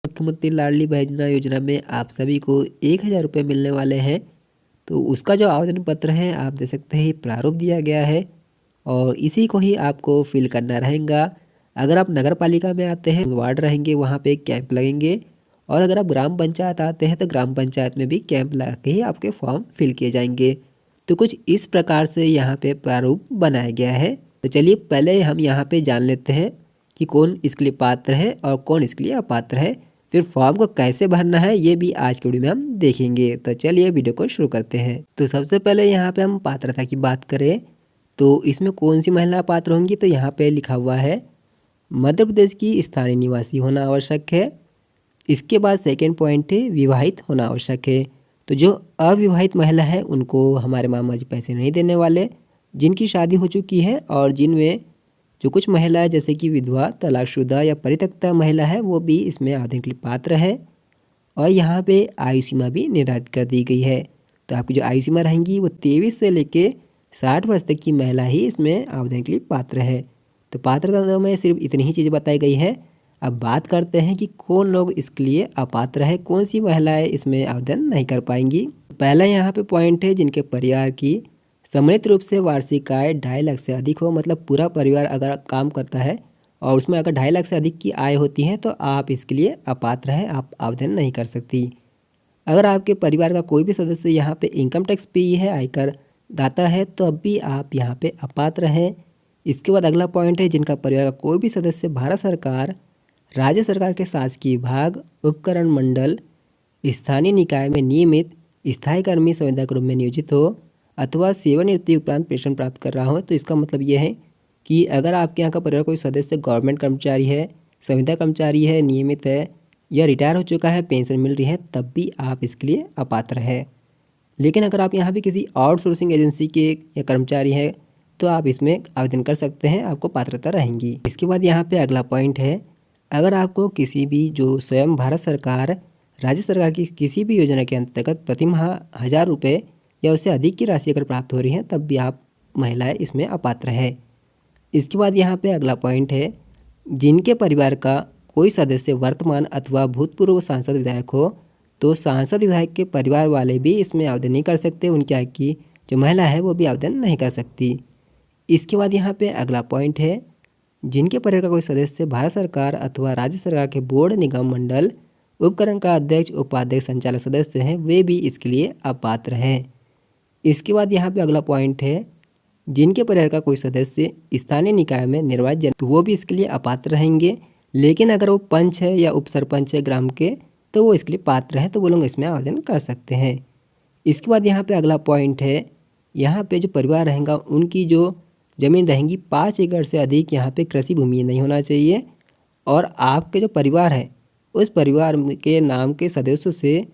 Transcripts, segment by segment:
मुख्यमंत्री लाडली बहना योजना में आप सभी को 1,000 रुपये मिलने वाले हैं। तो उसका जो आवेदन पत्र है आप देख सकते हैं प्रारूप दिया गया है और इसी को ही आपको फिल करना रहेगा। अगर आप नगर पालिका में आते हैं वार्ड रहेंगे वहाँ पे कैंप लगेंगे और अगर आप ग्राम पंचायत आते हैं तो ग्राम पंचायत में भी कैंप लगा के ही आपके फॉर्म फिल किए जाएंगे। तो कुछ इस प्रकार से यहाँ पे प्रारूप बनाया गया है। तो चलिए पहले हम यहाँ पे जान लेते हैं कि कौन इसके लिए पात्र है और कौन इसके लिए अपात्र है। फिर फॉर्म को कैसे भरना है ये भी आज के वीडियो में हम देखेंगे। तो चलिए वीडियो को शुरू करते हैं। तो सबसे पहले यहाँ पे हम पात्रता की बात करें तो इसमें कौन सी महिला पात्र होंगी, तो यहाँ पे लिखा हुआ है मध्य प्रदेश की स्थानीय निवासी होना आवश्यक है। इसके बाद सेकेंड पॉइंट है विवाहित होना आवश्यक है। तो जो अविवाहित महिला है उनको हमारे मामा जी पैसे नहीं देने वाले। जिनकी शादी हो चुकी है और जिनमें जो कुछ महिला है जैसे कि विधवा, तलाकशुदा या परित्यक्ता महिला है वो भी इसमें आवेदन के लिए पात्र है। और यहाँ पे आयु सीमा भी निर्धारित कर दी गई है। तो आपकी जो आयु सीमा रहेंगी वो 23 से लेके 60 वर्ष तक की महिला ही इसमें आवेदन के लिए पात्र है। तो पात्रता में सिर्फ इतनी ही चीज़ें बताई गई है। अब बात करते हैं कि कौन लोग इसके लिए अपात्र है, कौन सी महिलाएं इसमें आवेदन नहीं कर पाएंगी। पहला यहाँ पे पॉइंट है जिनके परिवार की सम्मिलित रूप से वार्षिक आय 2.5 लाख से अधिक हो। मतलब पूरा परिवार अगर काम करता है और उसमें अगर 2.5 लाख से अधिक की आय होती है तो आप इसके लिए अपात्र है, आप आवेदन नहीं कर सकती। अगर आपके परिवार का कोई भी सदस्य यहाँ पे इनकम टैक्स पेई है, आयकर दाता है, तो अब भी आप यहाँ पे अपात्र हैं। इसके बाद अगला पॉइंट है जिनका परिवार का कोई भी सदस्य भारत सरकार, राज्य सरकार के शासकीय विभाग, उपकरण मंडल, स्थानीय निकाय में नियमित स्थायी कर्मी संविदा के रूप में नियोजित हो अथवा सेवानिवृत्ति उपरांत पेंशन प्राप्त कर रहा हो। तो इसका मतलब ये है कि अगर आपके यहाँ का परिवार कोई सदस्य गवर्नमेंट कर्मचारी है, संविदा कर्मचारी है, नियमित है या रिटायर हो चुका है, पेंशन मिल रही है, तब भी आप इसके लिए अपात्र है। लेकिन अगर आप यहाँ पे किसी आउटसोर्सिंग एजेंसी के या कर्मचारी हैं तो आप इसमें आवेदन कर सकते हैं, आपको पात्रता रहेंगी। इसके बाद यहाँ पे अगला पॉइंट है अगर आपको किसी भी जो स्वयं भारत सरकार, राज्य सरकार की किसी भी योजना के अंतर्गत प्रति माह 1,000 रुपये या उससे अधिक की राशि अगर प्राप्त हो रही है तब भी आप महिलाएं इसमें अपात्र है। इसके बाद यहाँ पे अगला पॉइंट है जिनके परिवार का कोई सदस्य वर्तमान अथवा भूतपूर्व सांसद विधायक हो तो सांसद विधायक के परिवार वाले भी इसमें आवेदन नहीं कर सकते। उनके यहाँ की जो महिला है वो भी आवेदन नहीं कर सकती। इसके बाद यहाँ पे अगला पॉइंट है जिनके परिवार का कोई सदस्य भारत सरकार अथवा राज्य सरकार के बोर्ड, निगम, मंडल, उपकरण का अध्यक्ष, उपाध्यक्ष, संचालक सदस्य हैं वे भी इसके लिए अपात्र हैं। इसके बाद यहाँ पे अगला पॉइंट है जिनके परिवार का कोई सदस्य स्थानीय निकाय में निर्वाचित जन तो वो भी इसके लिए अपात्र रहेंगे। लेकिन अगर वो पंच है या उप सरपंच है ग्राम के तो वो इसके लिए पात्र है, तो वो लोग इसमें आवेदन कर सकते हैं। इसके बाद यहाँ पे अगला पॉइंट है यहाँ पे जो परिवार रहेगा उनकी जो ज़मीन रहेंगी 5 एकड़ से अधिक यहाँ पे कृषि भूमि नहीं होना चाहिए। और आपके जो परिवार है उस परिवार के नाम के सदस्यों से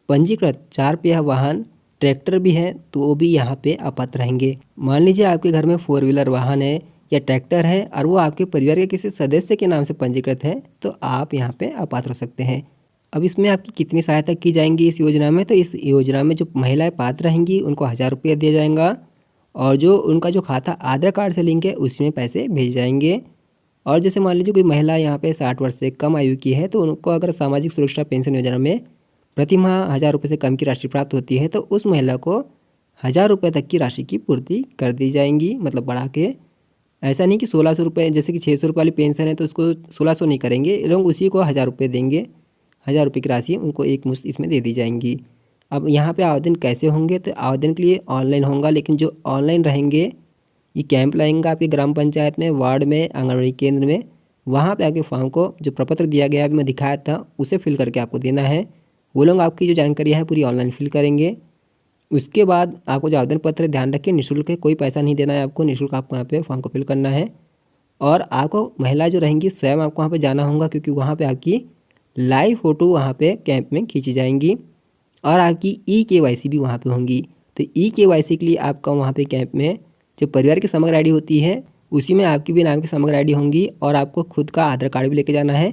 पंजीकृत 4 पहिया वाहन, ट्रैक्टर भी है तो वो भी यहाँ पे अपात्र रहेंगे। मान लीजिए आपके घर में 4 व्हीलर वाहन है या ट्रैक्टर है और वो आपके परिवार के किसी सदस्य के नाम से पंजीकृत है तो आप यहाँ पे अपात्र हो सकते हैं। अब इसमें आपकी कितनी सहायता की जाएंगी इस योजना में, तो इस योजना में जो महिलाएं पात्र रहेंगी उनको 1,000 रुपये दिया जाएगा और जो उनका जो खाता आधार कार्ड से लिंक है उसमें पैसे भेज जाएंगे। और जैसे मान लीजिए कोई महिला यहाँ पे 60 वर्ष से कम आयु की है तो उनको अगर सामाजिक सुरक्षा पेंशन योजना में प्रति माह 1,000 रुपये से कम की राशि प्राप्त होती है तो उस महिला को 1,000 रुपये तक की राशि की पूर्ति कर दी जाएंगी। मतलब बढ़ा के, ऐसा नहीं कि 1,600 रुपये, जैसे कि 600 रुपये वाली पेंशन है तो उसको 1,600 नहीं करेंगे, लोग उसी को 1,000 रुपये देंगे। 1,000 रुपये की राशि उनको एक मुश्त इसमें दे दी जाएंगी। अब यहाँ पे आवेदन कैसे होंगे, तो आवेदन के लिए ऑनलाइन होगा। लेकिन जो ऑनलाइन रहेंगे ये कैंप लगेगा आपके ग्राम पंचायत में, वार्ड में, आंगनबाड़ी केंद्र में। वहाँ पे आपके फॉर्म को जो प्रपत्र दिया गया अभी मैं दिखाया था उसे फिल करके आपको देना है। वो लोग आपकी जो जानकारी है पूरी ऑनलाइन फिल करेंगे। उसके बाद आपको जो आवेदन पत्र, ध्यान रखिए निःशुल्क है, कोई पैसा नहीं देना है आपको, निःशुल्क आपको यहाँ पे फॉर्म को फिल करना है। और आपको महिला जो रहेंगी स्वयं आपको वहाँ पे जाना होगा क्योंकि वहाँ पे आपकी लाइव फ़ोटो वहाँ पे कैंप में खींची जाएंगी और आपकी EKYC भी वहाँ पे होंगी। तो EKYC के लिए आपका वहाँ पे कैंप में जो परिवार की समग्र आईडी होती है उसी में आपकी भी नाम की समग्र आईडी होंगी और आपको खुद का आधार कार्ड भी लेके जाना है।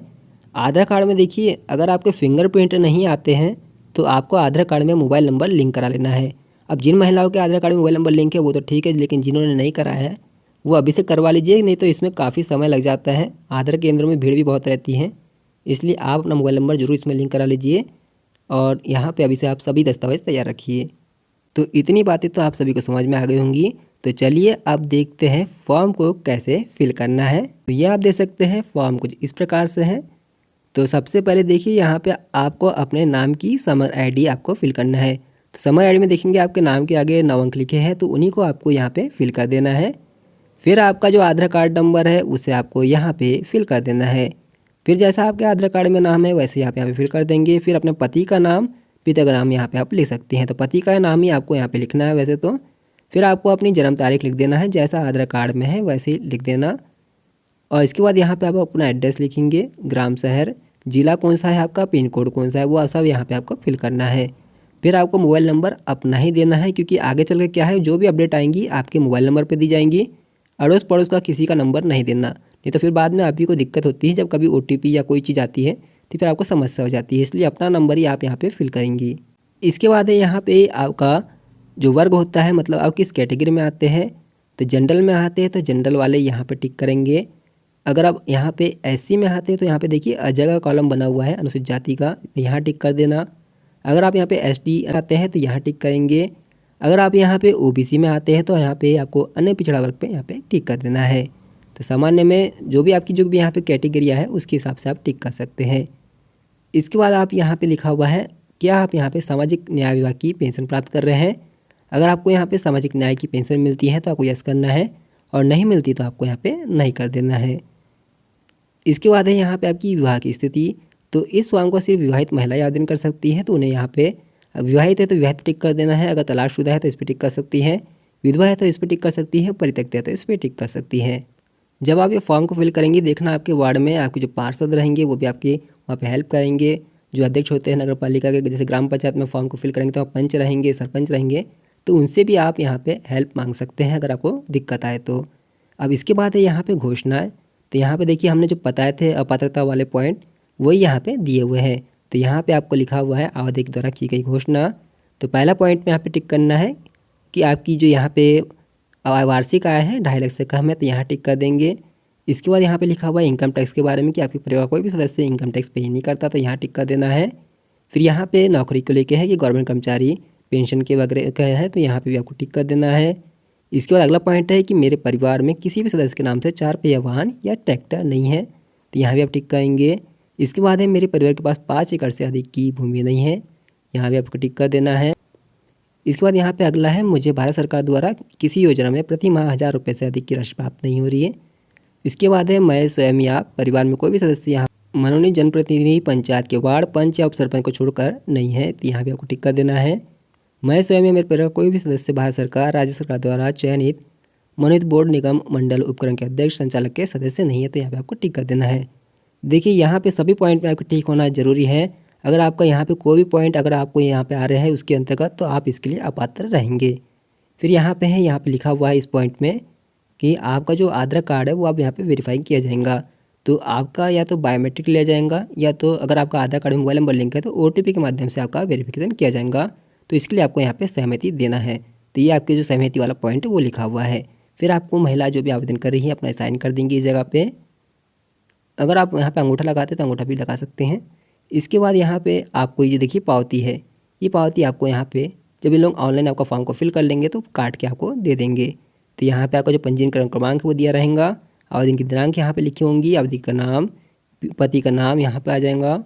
आधार कार्ड में देखिए अगर आपके फिंगरप्रिंट नहीं आते हैं तो आपको आधार कार्ड में मोबाइल नंबर लिंक करा लेना है। अब जिन महिलाओं के आधार कार्ड में मोबाइल नंबर लिंक है वो तो ठीक है, लेकिन जिन्होंने नहीं कराया है वो अभी से करवा लीजिए, नहीं तो इसमें काफ़ी समय लग जाता है। आधार केंद्रों में भीड़ भी बहुत रहती है, इसलिए आप अपना मोबाइल नंबर ज़रूर इसमें लिंक करा लीजिए और यहाँ पे अभी से आप सभी दस्तावेज़ तैयार रखिए। तो इतनी बातें तो आप सभी को समझ में आ गई होंगी। तो चलिए अब देखते हैं फॉर्म को कैसे फिल करना है। तो ये आप देख सकते हैं फॉर्म कुछ इस प्रकार से है। तो सबसे पहले देखिए यहाँ पे आपको अपने नाम की समर आईडी आपको फिल करना है। तो समर आईडी में देखेंगे आपके नाम के आगे 9 अंक लिखे हैं, तो उन्हीं को आपको यहाँ पे फिल कर देना है। फिर आपका जो आधार कार्ड नंबर है उसे आपको यहाँ पे फिल कर देना है। फिर जैसा आपके आधार कार्ड में नाम है वैसे आप यहाँ पे फिल कर देंगे। फिर अपने पति का नाम, पिता का नाम यहाँ पे आप लिख सकते हैं। तो पति का नाम ही आपको यहाँ पे लिखना है वैसे तो। फिर आपको अपनी जन्म तारीख लिख देना है, जैसा आधार कार्ड में है वैसे ही लिख देना। और इसके बाद यहाँ पे आप अपना एड्रेस लिखेंगे, ग्राम, शहर, ज़िला कौन सा है आपका, पिन कोड कौन सा है, वो सब यहाँ पे आपको फिल करना है। फिर आपको मोबाइल नंबर अपना ही देना है, क्योंकि आगे चल के क्या है जो भी अपडेट आएंगी आपके मोबाइल नंबर पे दी जाएंगी। अड़ोस पड़ोस का किसी का नंबर नहीं देना, नहीं तो फिर बाद में आप ही को दिक्कत होती है। जब कभी OTP या कोई चीज़ आती है तो फिर आपको समस्या हो जाती है, इसलिए अपना नंबर ही आप यहाँ पे फिल करेंगी। इसके बाद है यहाँ पे आपका जो वर्ग होता है, मतलब आप किस कैटेगरी में आते हैं। तो जनरल में आते हैं तो जनरल वाले यहाँ पे टिक करेंगे। अगर आप यहाँ पे SC में आते हैं तो यहाँ पे देखिए अजगह का कॉलम बना हुआ है अनुसूचित जाति का, तो यहाँ टिक कर देना। अगर आप यहाँ पे SD आते हैं तो यहाँ टिक करेंगे। अगर आप यहाँ पे OBC में आते हैं तो यहाँ पे आपको अन्य पिछड़ा वर्ग पे यहाँ पे टिक कर देना है। तो सामान्य में जो भी आपकी यहाँ पे कैटेगरिया है उसके हिसाब से आप टिक कर सकते हैं। इसके बाद आप यहाँ पे लिखा हुआ है क्या आप यहाँ पे सामाजिक न्याय विभाग की पेंशन प्राप्त कर रहे हैं। अगर आपको यहाँ पे सामाजिक न्याय की पेंशन मिलती है तो आपको यस करना है, और नहीं मिलती तो आपको यहाँ पे नहीं कर देना है। इसके बाद है यहाँ पे आपकी विवाह की स्थिति। तो इस फॉर्म को सिर्फ विवाहित महिलाएं आवेदन कर सकती हैं, तो उन्हें यहाँ पे विवाहित है तो विवाहित टिक कर देना है। अगर तलाकशुदा है तो इस पर टिक कर सकती हैं, विधवा है तो इस पर टिक कर सकती है, परित्यक्त है तो इस पर टिक कर सकती हैं। जब आप ये फॉर्म को फिल करेंगे देखना आपके वार्ड में आपके जो पार्षद रहेंगे वो भी आपके वहाँ पे हेल्प करेंगे। जो अध्यक्ष होते हैं नगर पालिका के, जैसे ग्राम पंचायत में फॉर्म को फिल करेंगे तो आप पंच रहेंगे, सरपंच रहेंगे, तो उनसे भी आप यहाँ पे हेल्प मांग सकते हैं अगर आपको दिक्कत आए तो। अब इसके बाद है यहाँ पे घोषणाएँ। तो यहाँ पे देखिए हमने जो बताए थे अपात्रता वाले पॉइंट वही यहाँ पे दिए हुए हैं। तो यहाँ पे आपको लिखा हुआ है आवेदक द्वारा की गई घोषणा। तो पहला पॉइंट में यहाँ पे टिक करना है कि आपकी जो यहाँ पे वार्षिक आय है 2.5 लाख से कम है, तो यहाँ टिक कर देंगे। इसके बाद यहाँ पे लिखा हुआ है इनकम टैक्स के बारे में कि आपके परिवार कोई भी सदस्य इनकम टैक्स पे नहीं करता, तो यहाँ टिक कर देना है। फिर यहाँ पे नौकरी को लेके है कि गवर्नमेंट कर्मचारी पेंशन के वगैरह का है, तो यहाँ पे भी आपको टिक कर देना है। इसके बाद अगला पॉइंट है कि मेरे परिवार में किसी भी सदस्य के नाम से 4 पहिया वाहन या ट्रैक्टर नहीं है, तो यहाँ भी आप टिक करेंगे। इसके बाद है मेरे परिवार के पास 5 एकड़ से अधिक की भूमि नहीं है, यहाँ भी आपको टिक कर देना है। इसके बाद यहाँ पे अगला है मुझे भारत सरकार द्वारा किसी योजना में प्रति माह 1000 रुपये से अधिक की राशि प्राप्त नहीं हो रही है। इसके बाद है मैं स्वयं या परिवार में कोई भी सदस्य यहाँ मनोनीत जनप्रतिनिधि पंचायत के वार्ड पंच या उप सरपंच को छोड़कर नहीं है, तो यहाँ भी आपको टिक कर देना है। मैं स्वयं या मेरे परिवार कोई भी सदस्य भारत सरकार राज्य सरकार द्वारा चयनित मनोनीत बोर्ड निगम मंडल उपक्रम के अध्यक्ष संचालक के सदस्य नहीं है, तो यहाँ पे आपको टिक कर देना है। देखिए यहाँ पे सभी पॉइंट में आपको टिक होना जरूरी है। अगर आपका यहाँ पे कोई भी पॉइंट अगर आपको यहाँ पे आ रहे हैं उसके अंतर्गत तो आप इसके लिए अपात्र रहेंगे। फिर यहाँ पे है, यहाँ पे लिखा हुआ है इस पॉइंट में कि आपका जो आधार कार्ड है वो आप यहाँ पे वेरीफाई किया जाएगा। तो आपका या तो बायोमेट्रिक लिया जाएगा, या तो अगर आपका आधार कार्ड में मोबाइल नंबर लिंक है तो OTP के माध्यम से आपका वेरिफिकेशन किया जाएगा। तो इसके लिए आपको यहाँ पे सहमति देना है। तो ये आपके जो सहमति वाला पॉइंट है वो लिखा हुआ है। फिर आपको महिला जो भी आवेदन कर रही है अपना साइन कर देंगी इस जगह पे। अगर आप यहाँ पे अंगूठा लगाते हैं तो अंगूठा भी लगा सकते हैं। इसके बाद यहाँ पे आपको ये देखिए पावती है, ये पावती आपको यहाँ पे जब ये लोग ऑनलाइन आपका फॉर्म को फिल कर लेंगे तो काट के आपको दे देंगे। तो यहाँ पे आपका जो पंजीकरण क्रमांक है वो दिया रहेगा, आवेदन की दिनांक यहाँ पे लिखी होंगी, आवेदक का नाम, पति का नाम यहाँ पे आ जाएगा।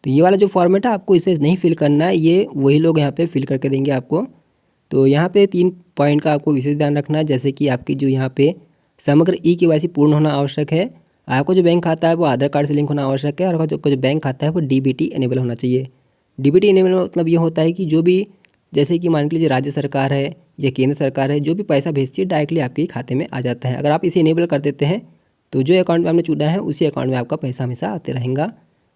तो ये वाला जो फॉर्मेट है आपको इसे नहीं फिल करना है, ये वही लोग यहाँ पे फिल करके देंगे आपको। तो यहाँ पे 3 पॉइंट का आपको विशेष ध्यान रखना है, जैसे कि आपकी जो यहाँ पे समग्र eKYC पूर्ण होना आवश्यक है, आपको जो बैंक खाता है वो आधार कार्ड से लिंक होना आवश्यक है, और आपका जो बैंक खाता है वो DBT इनेबल होना चाहिए। DBT इनेबल मतलब ये होता है कि जो भी जैसे कि मान के लीजिए राज्य सरकार है या केंद्र सरकार है, जो भी पैसा भेजती है डायरेक्टली आपके खाते में आ जाता है। अगर आप इसे इनेबल कर देते हैं तो जो अकाउंट में आपने चुना है उसी अकाउंट में आपका पैसा हमेशा आते रहेगा।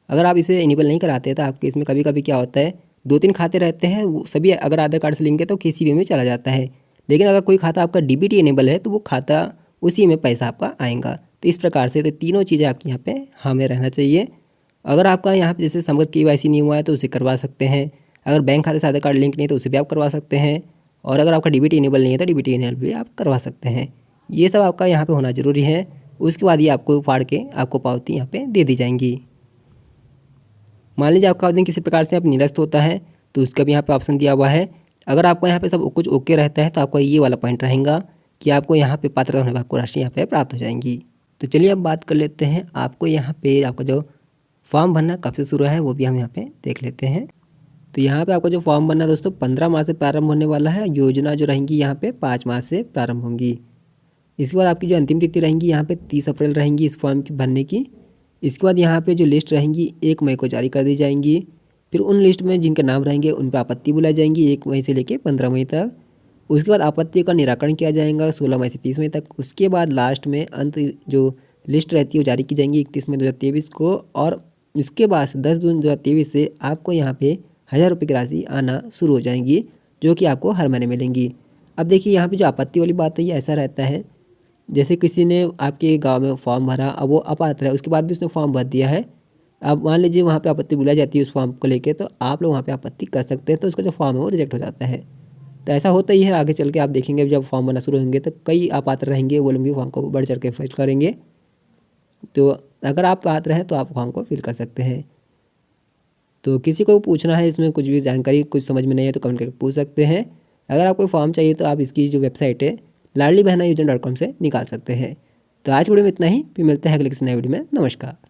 अगर आप इसे इनेबल नहीं कराते तो आपके इसमें कभी कभी क्या होता है 2-3 खाते रहते हैं, वो सभी अगर आधार कार्ड से लिंक है तो किसी भी में चला जाता है। लेकिन अगर कोई खाता आपका DBT इनेबल है तो वो खाता उसी में पैसा आपका आएगा। तो इस प्रकार से तो तीनों चीज़ें आपके यहाँ पे हाँ में रहना चाहिए। अगर आपका यहाँ पे जैसे समग्र KYC नहीं हुआ है तो उसे करवा सकते हैं, अगर बैंक खाते से आधार कार्ड लिंक नहीं तो उसे भी आप करवा सकते हैं, और अगर आपका DBT इनेबल नहीं है तो DBT इनेबल भी आप करवा सकते हैं। ये सब आपका यहाँ पे होना ज़रूरी है। उसके बाद ये आपको फाड़ के आपको पावती यहाँ पे दे दी जाएंगी। मान लीजिए आपका आवेदन किसी प्रकार से आप निरस्त होता है तो उसका भी यहाँ पे ऑप्शन दिया हुआ है। अगर आपको यहाँ पे सब कुछ ओके रहता है तो आपका ये वाला पॉइंट रहेगा कि आपको यहाँ पे पात्रता होने पर आपको राशि यहाँ पे प्राप्त हो जाएंगी। तो चलिए अब बात कर लेते हैं आपको यहाँ पे आपका जो फॉर्म भरना कब से शुरू है वो भी हम यहाँ पे देख लेते हैं। तो यहाँ पे आपको जो फॉर्म भरना दोस्तों 15 मार्च से प्रारंभ होने वाला है। योजना जो रहेंगी यहाँ पे 5 मार्च से प्रारंभ होंगी। इसके बाद आपकी जो अंतिम तिथि रहेंगी यहाँ पे 30 अप्रैल रहेंगी इस फॉर्म की भरने की। इसके बाद यहाँ पे जो लिस्ट रहेंगी 1 मई को जारी कर दी जाएंगी। फिर उन लिस्ट में जिनके नाम रहेंगे उन पर आपत्ति बुलाई जाएंगी 1 मई से लेकर 15 मई तक। उसके बाद आपत्ति का निराकरण किया जाएगा 16 मई से 30 मई तक। उसके बाद लास्ट में अंत जो लिस्ट रहती है वो जारी की जाएंगी 31 मई 2023 को। और उसके बाद 10 जून 2023 से आपको यहाँ पे 1000 रुपये की राशि आना शुरू हो जाएंगी जो कि आपको हर महीने मिलेंगी। अब देखिए यहाँ पे जो आपत्ति वाली बात है ये ऐसा रहता है, जैसे किसी ने आपके गांव में फॉर्म भरा, अब वो अपात्र है, उसके बाद भी उसने फॉर्म भर दिया है। अब मान लीजिए वहाँ पे आपत्ति बुलाई जाती है उस फॉर्म को लेके, तो आप लोग वहाँ पे आपत्ति कर सकते हैं, तो उसका जो फॉर्म है वो रिजेक्ट हो जाता है। तो ऐसा होता ही है, आगे चल के आप देखेंगे जब फॉर्म भरना शुरू होंगे तो कई अपात्र रहेंगे, वो लोग भी फॉर्म को बढ़ चढ़ के फिल करेंगे। तो अगर आप पात्र हैं तो आप फॉर्म को फिल कर सकते हैं। तो किसी को पूछना है इसमें कुछ भी जानकारी कुछ समझ में नहीं है तो कमेंट करके पूछ सकते हैं। अगर आपको फॉर्म चाहिए तो आप इसकी जो वेबसाइट है लाडली बहना योजना.com से निकाल सकते हैं। तो आज वीडियो में इतना ही, फिर मिलते हैं अगले किसी नए वीडियो में। नमस्कार।